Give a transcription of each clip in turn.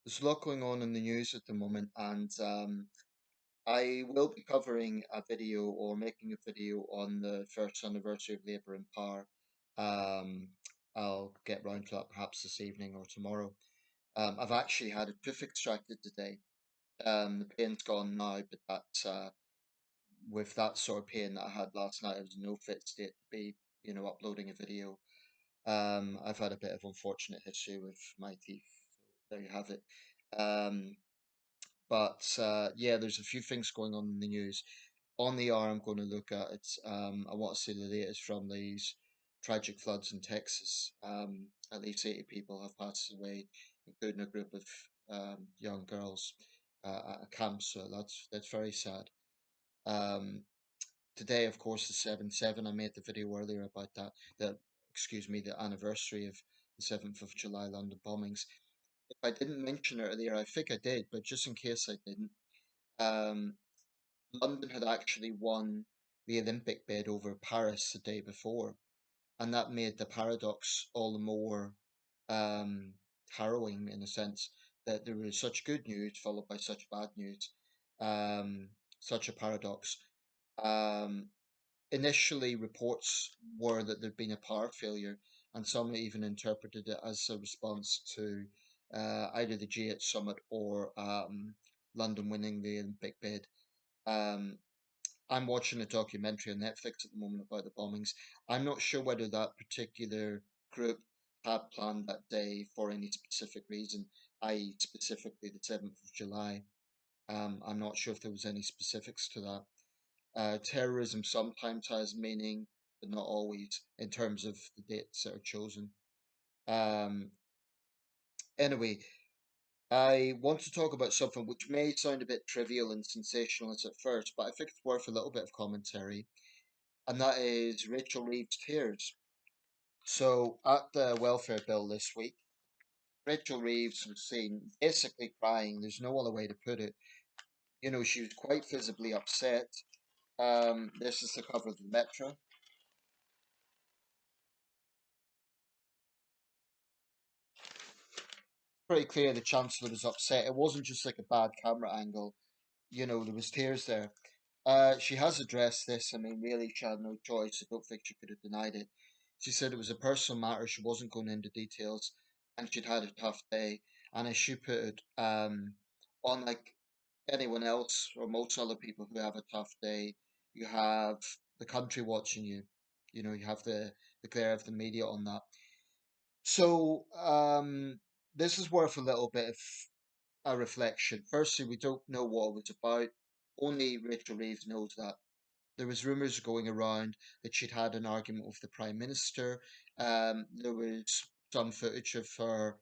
There's a lot going on in the news at the moment, and I will be covering a video or making a video on the first anniversary of Labour in power. Um, I'll get round to that perhaps this evening or tomorrow. I've actually had a tooth extracted today. The pain's gone now, but with that sort of pain that I had last night, I was in no fit state to be, uploading a video. I've had a bit of unfortunate history with my teeth. So there you have it. Um, but yeah, there's a few things going on in the news. On the hour, I'm going to look at it. I want to see the latest from these tragic floods in Texas. At least 80 people have passed away, including a group of young girls at a camp. So that's very sad. Um, Today, of course, is 7/7. I made the video earlier about that. Excuse me, the anniversary of the 7th of July London bombings. If I didn't mention it earlier, I think I did, but just in case I didn't. Um, London had actually won the Olympic bid over Paris the day before, and that made the paradox all the more um, harrowing in a sense that there was such good news followed by such bad news, um, such a paradox. Um, Initially, reports were that there'd been a power failure, and some even interpreted it as a response to either the G8 summit or London winning the Olympic bid. Um, I'm watching a documentary on Netflix at the moment about the bombings. I'm not sure whether that particular group had planned that day for any specific reason, i.e., specifically the 7th of July. I'm not sure if there was any specifics to that. Terrorism sometimes has meaning, but not always, in terms of the dates that are chosen. Um, anyway, I want to talk about something which may sound a bit trivial and sensationalist at first, but I think it's worth a little bit of commentary, and that is Rachel Reeves' Tears. So, at the welfare bill this week, Rachel Reeves was seen basically crying. There's no other way to put it. She was quite visibly upset. This is the cover of the Metro. Pretty clear the Chancellor was upset. It wasn't just like a bad camera angle. There was tears there. She has addressed this. I mean, really, she had no choice. I don't think she could have denied it. She said it was a personal matter. She wasn't going into details, and she'd had a tough day. And as she put it, unlike anyone else or most other people who have a tough day, you have the country watching you. You have the glare of the media on that. So this is worth a little bit of a reflection. Firstly, we don't know what it was about. Only Rachel Reeves knows that. There was rumours going around that she'd had an argument with the Prime Minister. There was some footage of her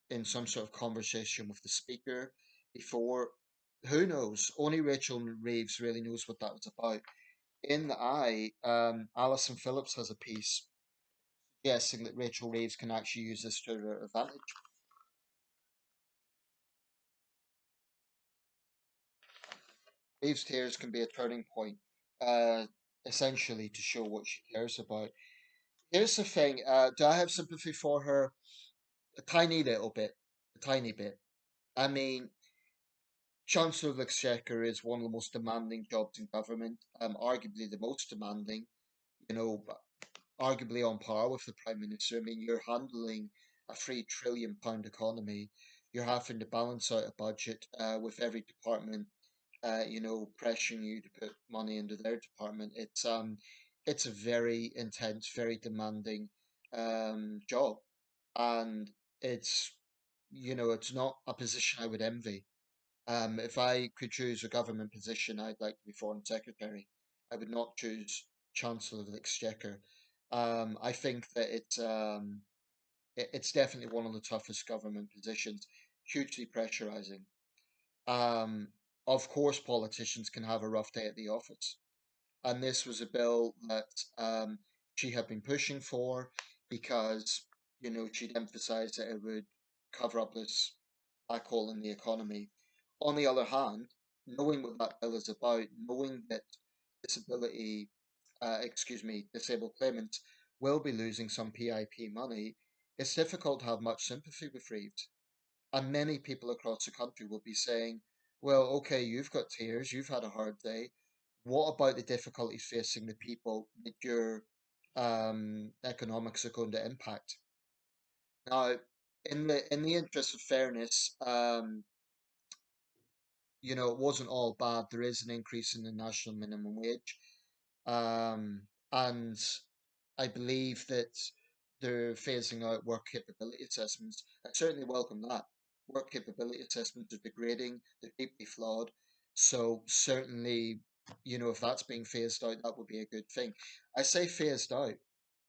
in some sort of conversation with the Speaker before. Who knows? Only Rachel Reeves really knows what that was about. In the Eye, Alison Phillips has a piece suggesting that Rachel Reeves can actually use this to her advantage. Reeves' tears can be a turning point, uh, essentially to show what she cares about. Here's the thing: do I have sympathy for her? A tiny little bit, a tiny bit. I mean, Chancellor of Exchequer is one of the most demanding jobs in government, arguably the most demanding. But arguably on par with the Prime Minister. I mean, you're handling a £3 trillion economy. You're having to balance out a budget with every department pressuring you to put money into their department. It's a very intense, very demanding job, and it's it's not a position I would envy. If I could choose a government position, I'd like to be Foreign Secretary. I would not choose Chancellor of the Exchequer. I think that it's definitely one of the toughest government positions, hugely pressurizing. Um, of course, politicians can have a rough day at the office, and this was a bill that she had been pushing for because she'd emphasised that it would cover up this black hole in the economy. On the other hand, knowing what that bill is about, knowing that disabled claimants will be losing some PIP money, it's difficult to have much sympathy with Reeves. And many people across the country will be saying, well, okay, you've got tears, you've had a hard day. What about the difficulties facing the people that your economics are going to impact? Now, in the interest of fairness, it wasn't all bad. There is an increase in the national minimum wage. And I believe that they're phasing out work capability assessments. I certainly welcome that. Work capability assessments are degrading, they're deeply flawed. So certainly, if that's being phased out, that would be a good thing. I say phased out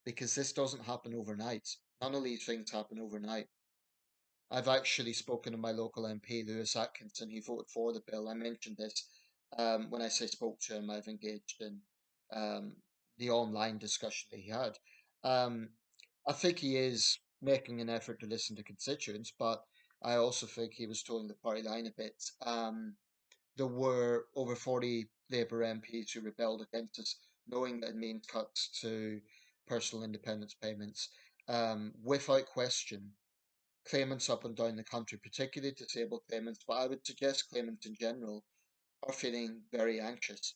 because this doesn't happen overnight. None of these things happen overnight. I've actually spoken to my local MP, Lewis Atkinson. He voted for the bill. I mentioned this when I say spoke to him. I've engaged in um, the online discussion that he had. Um, I think he is making an effort to listen to constituents, but I also think he was towing the party line a bit. There were over 40 Labour MPs who rebelled against us, knowing that it means cuts to personal independence payments. Without question, claimants up and down the country, particularly disabled claimants, but I would suggest claimants in general, are feeling very anxious.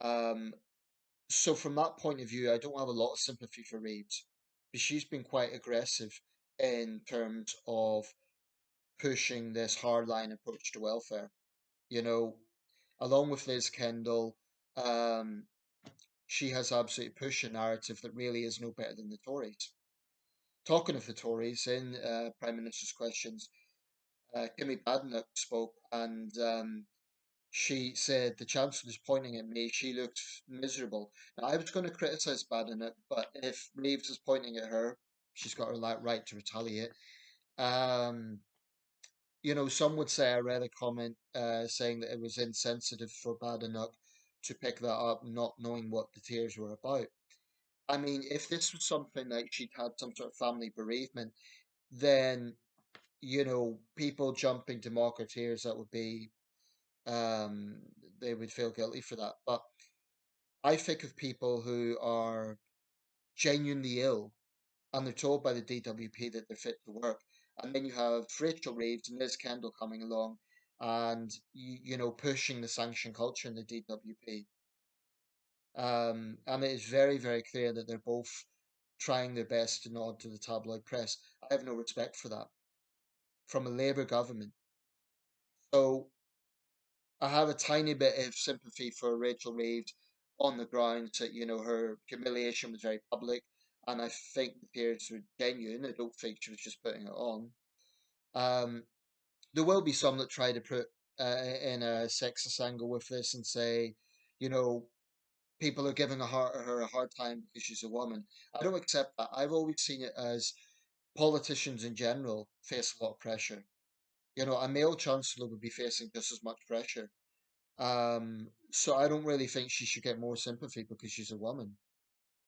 Um, so from that point of view, I don't have a lot of sympathy for Reeves, but she's been quite aggressive in terms of pushing this hardline approach to welfare. You know, along with Liz Kendall, um, she has absolutely pushed a narrative that really is no better than the Tories. Talking of the Tories, in Prime Minister's questions, Kimmy Badenoch spoke, and she said the Chancellor's pointing at me. She looked miserable. Now, I was going to criticise Badenoch, but if Reeves is pointing at her, she's got her right to retaliate. Um, some would say I read a comment saying that it was insensitive for Badenoch to pick that up, not knowing what the tears were about. I mean, if this was something like she'd had some sort of family bereavement, then people jumping to mock her tears, that would be um, they would feel guilty for that. But I think of people who are genuinely ill and they're told by the DWP that they're fit to work. And then you have Rachel Reeves and Liz Kendall coming along and, pushing the sanction culture in the DWP. And it is very, very clear that they're both trying their best to nod to the tabloid press. I have no respect for that from a Labour government. So I have a tiny bit of sympathy for Rachel Reeves on the grounds that, her humiliation was very public, and I think the tears were genuine. I don't think she was just putting it on. Um, there will be some that try to put in a sexist angle with this and say, you know, people are giving her a hard time because she's a woman. I don't accept that. I've always seen it as politicians in general face a lot of pressure. A male chancellor would be facing just as much pressure. So I don't really think she should get more sympathy because she's a woman.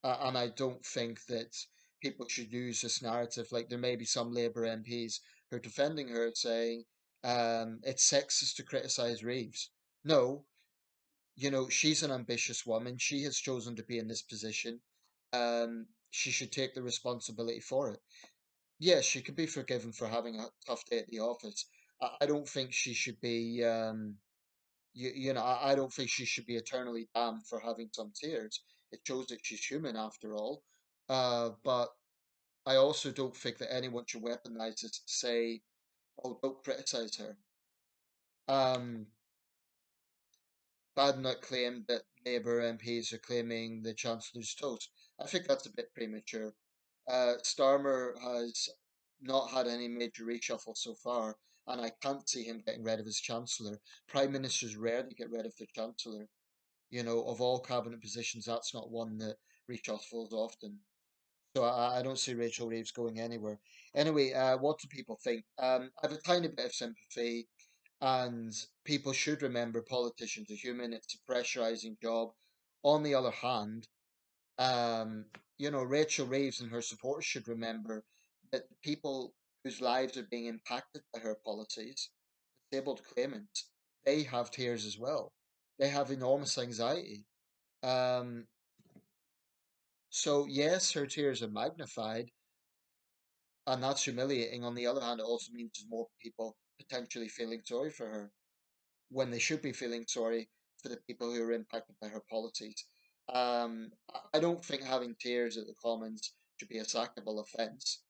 And I don't think that people should use this narrative. Like there may be some Labour MPs who are defending her, saying it's sexist to criticise Reeves. No, she's an ambitious woman. She has chosen to be in this position. She should take the responsibility for it. Yes, she could be forgiven for having a tough day at the office. I don't think she should be. I don't think she should be eternally damned for having some tears. It shows that she's human after all. But I also don't think that anyone should weaponize it to say, "Oh, don't criticize her." Um, Badenoch claimed that Labour MPs are claiming the Chancellor's toast. I think that's a bit premature. Starmer has not had any major reshuffle so far, and I can't see him getting rid of his Chancellor. Prime Ministers rarely get rid of their Chancellor. Of all cabinet positions, that's not one that reshuffles often. So I don't see Rachel Reeves going anywhere. Anyway, what do people think? I have a tiny bit of sympathy, and people should remember politicians are human. It's a pressurizing job. On the other hand, Rachel Reeves and her supporters should remember that the people whose lives are being impacted by her policies, disabled claimants, they have tears as well. They have enormous anxiety. Um, so yes, her tears are magnified. and that's humiliating. On the other hand, it also means there's more people potentially feeling sorry for her when they should be feeling sorry for the people who are impacted by her policies. I don't think having tears at the Commons should be a sackable offence.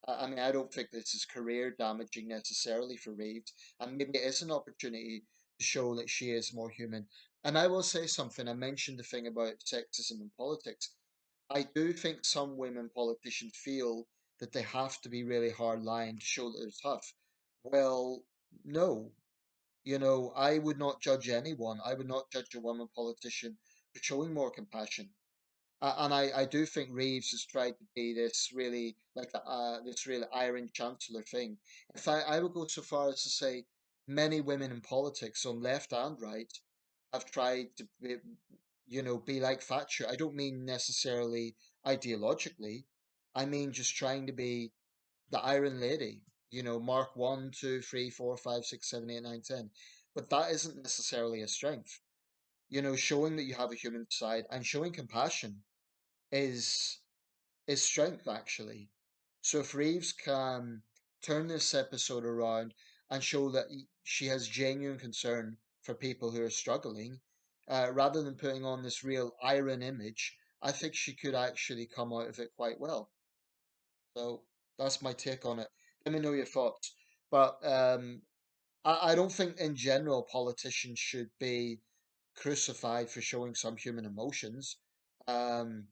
I mean, I don't think this is career damaging necessarily for Reeves, and maybe it is an opportunity to show that she is more human. And I will say something. I mentioned the thing about sexism in politics. I do think some women politicians feel that they have to be really hard line to show that they're tough. Well, no. I would not judge anyone. I would not judge a woman politician for showing more compassion. And I do think Reeves has tried to be this really like this really iron chancellor thing. In fact, I would go so far as to say many women in politics on left and right have tried to be like Thatcher. I don't mean necessarily ideologically. I mean just trying to be the Iron Lady. Mark 1, 2, 3, 4, 5, 6, 7, 8, 9, 10. But that isn't necessarily a strength. Showing that you have a human side and showing compassion is is strength actually. So if Reeves can turn this episode around and show that she has genuine concern for people who are struggling, rather than putting on this real iron image, I think she could actually come out of it quite well. So that's my take on it. Let me know your thoughts. But I don't think in general politicians should be crucified for showing some human emotions. Um,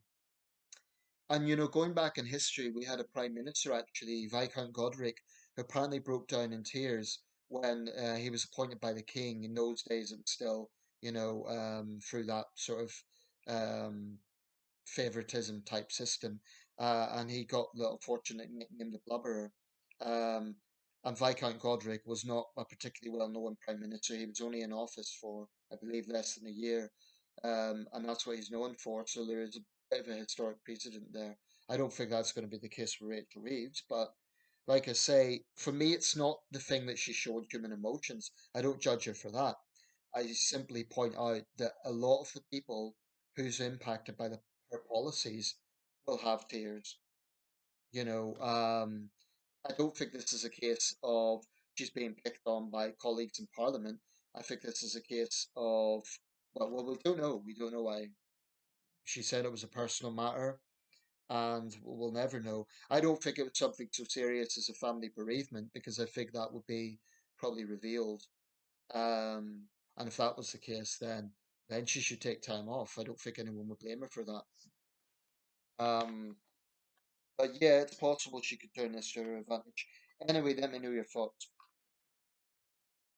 and going back in history, we had a prime minister actually, Viscount Godric, who apparently broke down in tears when he was appointed by the king. In those days, it was still, through that sort of um, favoritism type system, and he got the unfortunate nickname the Blubberer. Um, and Viscount Godric was not a particularly well known prime minister. He was only in office for, I believe, less than a year, and that's what he's known for. So there is a bit of a historic precedent there. I don't think that's going to be the case for Rachel Reeves, but like I say, for me, it's not the thing that she showed human emotions. I don't judge her for that. I simply point out that a lot of the people who's impacted by her policies will have tears. You know, um, I don't think this is a case of she's being picked on by colleagues in Parliament. I think this is a case of, well, we don't know. We don't know why. She said it was a personal matter, and we'll never know. I don't think it was something so serious as a family bereavement because I think that would be probably revealed. Um, and if that was the case, then she should take time off. I don't think anyone would blame her for that. Um, but yeah, it's possible she could turn this to her advantage. Anyway, let me know your thoughts.